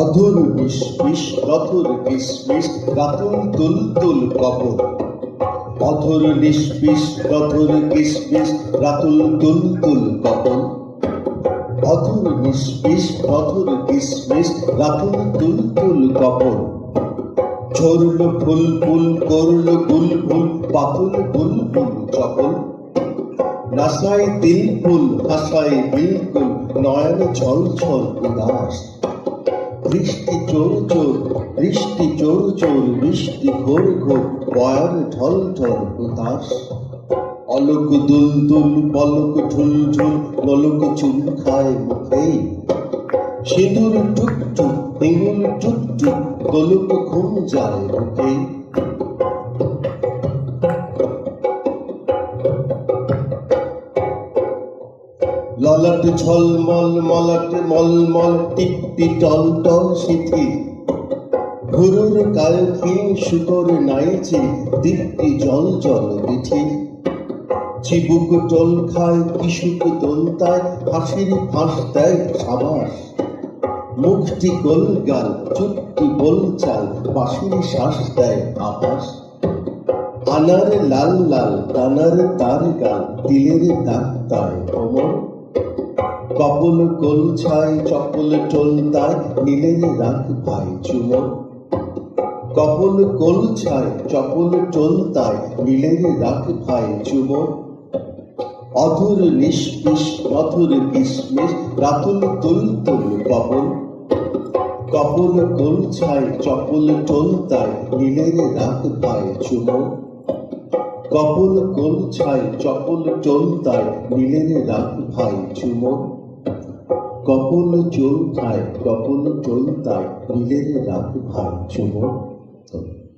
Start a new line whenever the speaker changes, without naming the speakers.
অধর নিষ্পিস রথর কিসমিস রাতুল তুল তুল কপর। অধর নিষ্পিস রথর কিসমিস রাতুল তুল তুল কপর। অধর নিষ্পিস রথর কিসমিস রাতুল তুল তুল কপর। ঝরল ফুল ফুল করল বুলবুল পাতুল বুলবুল চপল। নাসায় তিল ফুল হাসায় বিলকুল নয়ন ছল ছল উদাস। বৃষ্টি চোর চোর বৃষ্টি চোর চোর বৃষ্টি ঘোর ঘোর বয়ার ঢল ঢল উদাস। অলোক দুল দুল পলক ঝুল ঝুল নলক চুল খায় মুখে। সিঁদুর টুক টুক হিঙ্গুল টুক টুক গোলক ঘুম যায় মুখে। ললাট ঝলমল মলাট মলমল টিপটি টল টল সিথি। ঘুরুর কালকিন সুতোর নাইচে দীপ্তি জল জল দিঠি। চিবুক টোল খায় কিশুক দন্তায় হাসির ফাঁস দেয় সাবাস। মুখটি গোলগাল চুপটি বোলচাল বাঁশির শ্বাস দেয় আভাস। আনার লাল লাল দানার তার গাল তিলের দাগ তায় অমর। কপল কোল ছায় চপল টোল তায় নীলের রাগ ভাই চুমর। কপল কোল ছায় চপল টোল তায় নীলের রাগ ভাই চুমর। অধর নিষ্পিস রথর কিসমিস রাতুল তুল তুল কপল। কপল কোল ছায় চপল টোল তায় নীলের রাগ ভাই চুমর। কপল কোল ছায় চপল টোল তায় নীলের রাগ ভাই চুমর। কপল চোল খায় কপল টোল তায় নীলের রাগ ভাই চুমর।